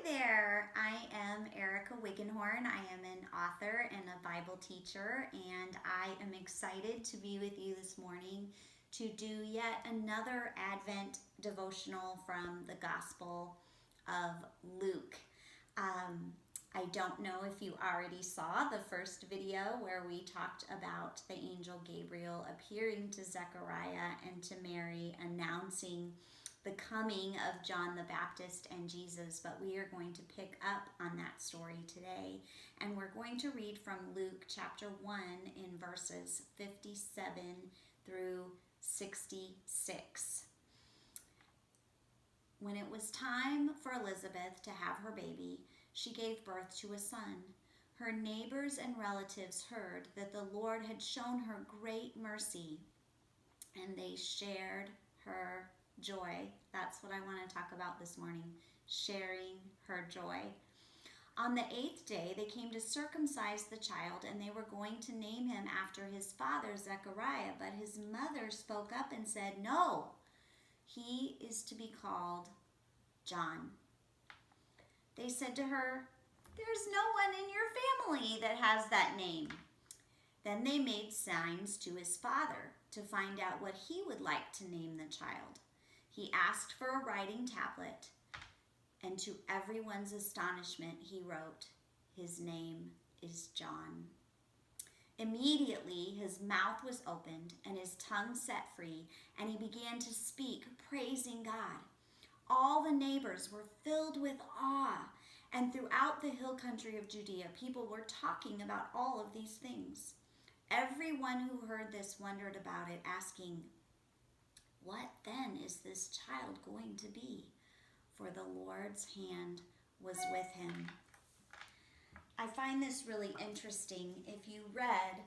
there. I am Erica Wiggenhorn. I am an author and a Bible teacher, and I am excited to be with you this morning to do yet another Advent devotional from the Gospel of Luke. I don't know if you already saw the first video where we talked about the angel Gabriel appearing to Zechariah and to Mary, announcing the coming of John the Baptist and Jesus, but we are going to pick up on that story today, and we're going to read from Luke chapter 1 in verses 57 through 66. When it was time for Elizabeth to have her baby, she gave birth to a son. Her neighbors and relatives heard that the Lord had shown her great mercy, and they shared her joy. That's what I want to talk about this morning, sharing her joy. On the 8th day, they came to circumcise the child, and they were going to name him after his father, Zechariah. But his mother spoke up and said, "No, he is to be called John." They said to her, "There's no one in your family that has that name." Then they made signs to his father to find out what he would like to name the child. He asked for a writing tablet, and to everyone's astonishment, he wrote, "His name is John." Immediately his mouth was opened and his tongue set free, and he began to speak, praising God. All the neighbors were filled with awe, and throughout the hill country of Judea, people were talking about all of these things. Everyone who heard this wondered about it, asking, "What then is this child going to be?" For the Lord's hand was with him. I find this really interesting. If you read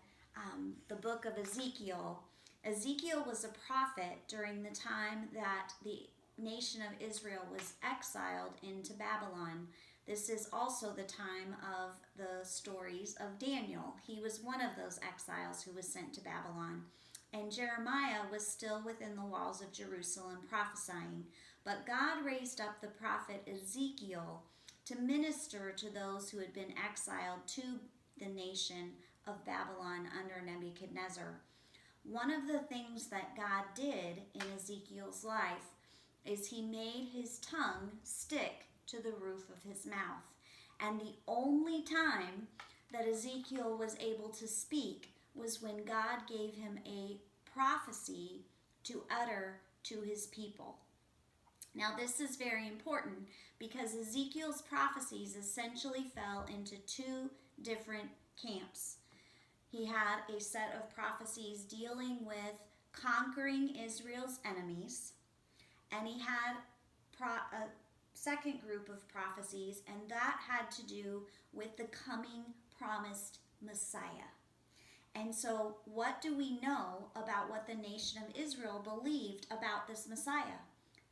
the book of Ezekiel, Ezekiel was a prophet during the time that the nation of Israel was exiled into Babylon. This is also the time of the stories of Daniel. He was one of those exiles who was sent to Babylon. And Jeremiah was still within the walls of Jerusalem prophesying. But God raised up the prophet Ezekiel to minister to those who had been exiled to the nation of Babylon under Nebuchadnezzar. One of the things that God did in Ezekiel's life is he made his tongue stick to the roof of his mouth. And the only time that Ezekiel was able to speak was when God gave him a prophecy to utter to his people. Now this is very important because Ezekiel's prophecies essentially fell into two different camps. He had a set of prophecies dealing with conquering Israel's enemies, and he had a second group of prophecies, and that had to do with the coming promised Messiah. And so what do we know about what the nation of Israel believed about this Messiah?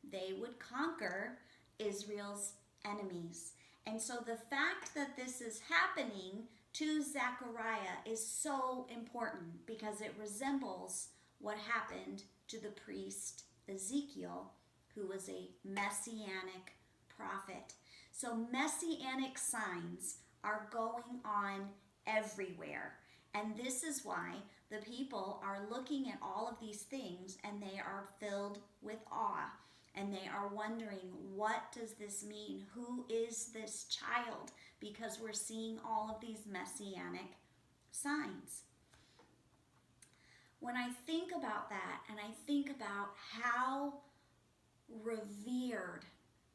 They would conquer Israel's enemies. And so the fact that this is happening to Zechariah is so important because it resembles what happened to the priest Ezekiel, who was a messianic prophet. So messianic signs are going on everywhere. And this is why the people are looking at all of these things and they are filled with awe. And they are wondering, what does this mean? Who is this child? Because we're seeing all of these messianic signs. When I think about that, and I think about how revered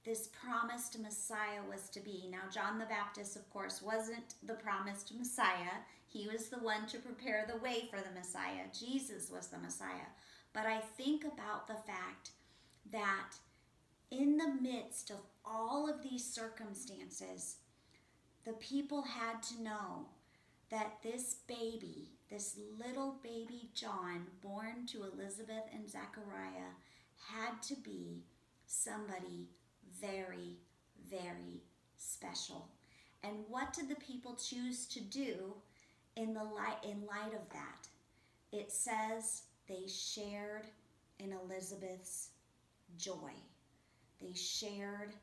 this promised Messiah was to be. Now, John the Baptist, of course, wasn't the promised Messiah. He was the one to prepare the way for the Messiah. Jesus was the Messiah. But I think about the fact that in the midst of all of these circumstances, the people had to know that this baby, this little baby John, born to Elizabeth and Zechariah, had to be somebody very, very special. And what did the people choose to do in light of that? It says they shared in Elizabeth's joy. They shared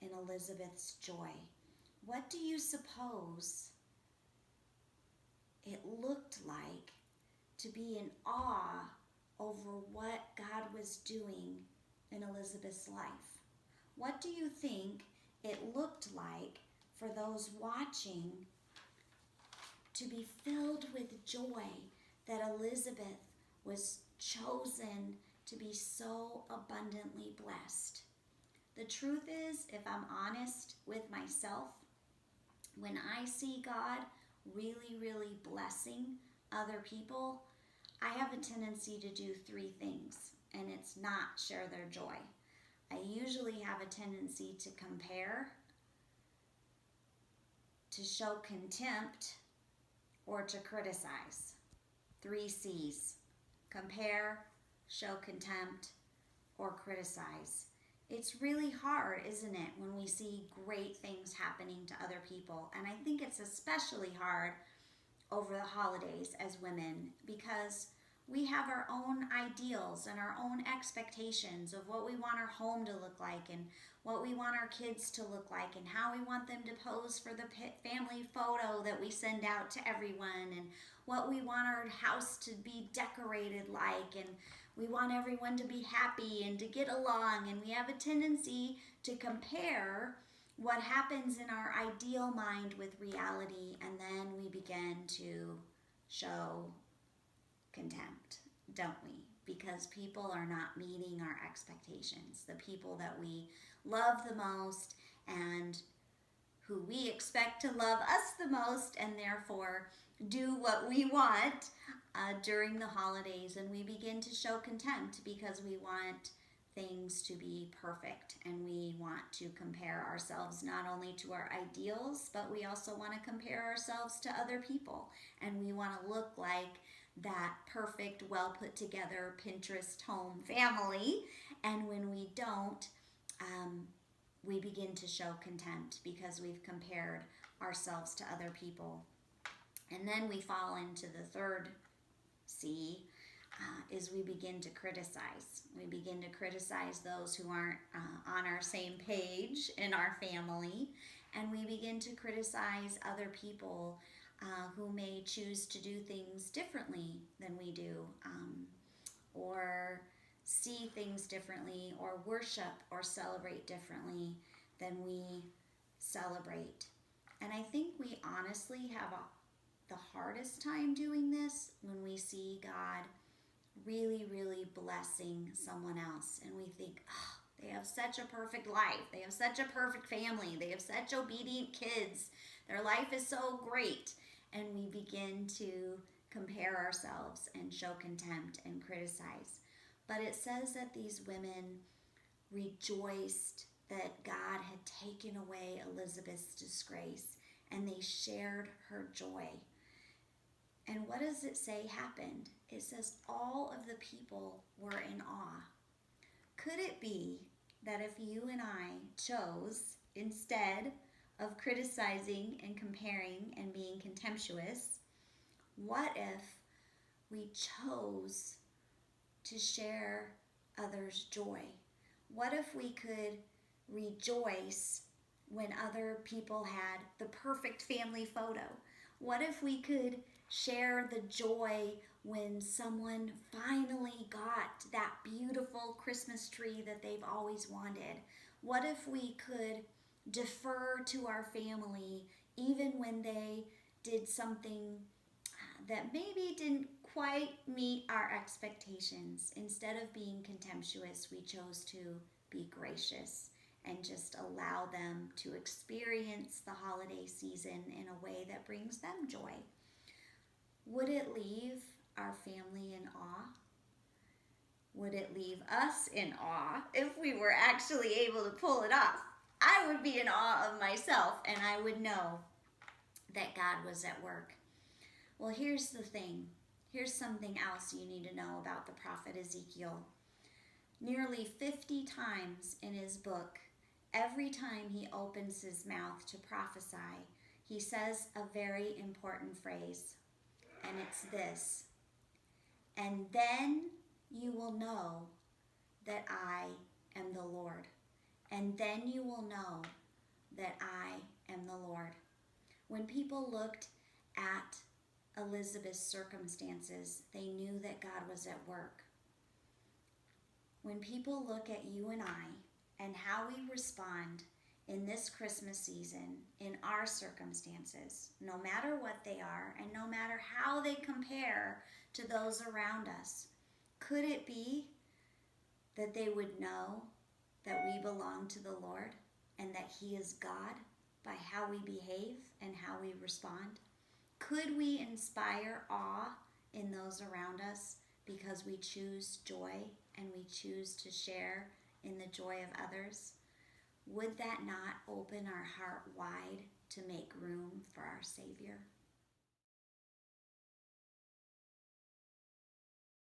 in Elizabeth's joy? What do you suppose it looked like to be in awe over what God was doing in Elizabeth's life? What do you think it looked like for those watching to be filled with joy that Elizabeth was chosen to be so abundantly blessed? The truth is, if I'm honest with myself, when I see God really, really blessing other people, I have a tendency to do three things, and it's not share their joy. I usually have a tendency to compare, to show contempt, or to criticize. 3 C's. Compare, show contempt, or criticize. It's really hard, isn't it, when we see great things happening to other people? And I think it's especially hard over the holidays as women, because we have our own ideals and our own expectations of what we want our home to look like and what we want our kids to look like and how we want them to pose for the family photo that we send out to everyone, and what we want our house to be decorated like, and we want everyone to be happy and to get along, and we have a tendency to compare what happens in our ideal mind with reality, and then we begin to show contempt, don't we? Because people are not meeting our expectations. The people that we love the most and who we expect to love us the most, and therefore do what we want during the holidays, and we begin to show contempt because we want things to be perfect, and we want to compare ourselves not only to our ideals, but we also want to compare ourselves to other people, and we want to look like that perfect, well put together Pinterest home family. And when we don't, we begin to show contempt because we've compared ourselves to other people. And then we fall into the third C, is we begin to criticize. We begin to criticize those who aren't on our same page in our family, and we begin to criticize other people who may choose to do things differently than we do, or see things differently, or worship or celebrate differently than we celebrate. And I think we honestly have the hardest time doing this when we see God really, really blessing someone else, and we think, oh, they have such a perfect life, they have such a perfect family, they have such obedient kids, their life is so great, and we begin to compare ourselves and show contempt and criticize. But it says that these women rejoiced that God had taken away Elizabeth's disgrace, and they shared her joy. And what does it say happened? It says all of the people were in awe. Could it be that if you and I chose, instead of criticizing and comparing and being contemptuous, what if we chose to share others' joy? What if we could rejoice when other people had the perfect family photo? What if we could share the joy when someone finally got that beautiful Christmas tree that they've always wanted? What if we could defer to our family even when they did something that maybe didn't quite meet our expectations? Instead of being contemptuous, we chose to be gracious and just allow them to experience the holiday season in a way that brings them joy. Would it leave our family in awe? Would it leave us in awe if we were actually able to pull it off? I would be in awe of myself, and I would know that God was at work. Well, here's the thing. Here's something else you need to know about the prophet Ezekiel. Nearly 50 times in his book, every time he opens his mouth to prophesy, he says a very important phrase, and it's this: and then you will know that I am the Lord. And then you will know that I am the Lord. When people looked at Elizabeth's circumstances, they knew that God was at work. When people look at you and I and how we respond in this Christmas season, in our circumstances, no matter what they are and no matter how they compare to those around us, could it be that they would know that we belong to the Lord and that He is God by how we behave and how we respond? Could we inspire awe in those around us because we choose joy and we choose to share in the joy of others? Would that not open our heart wide to make room for our Savior?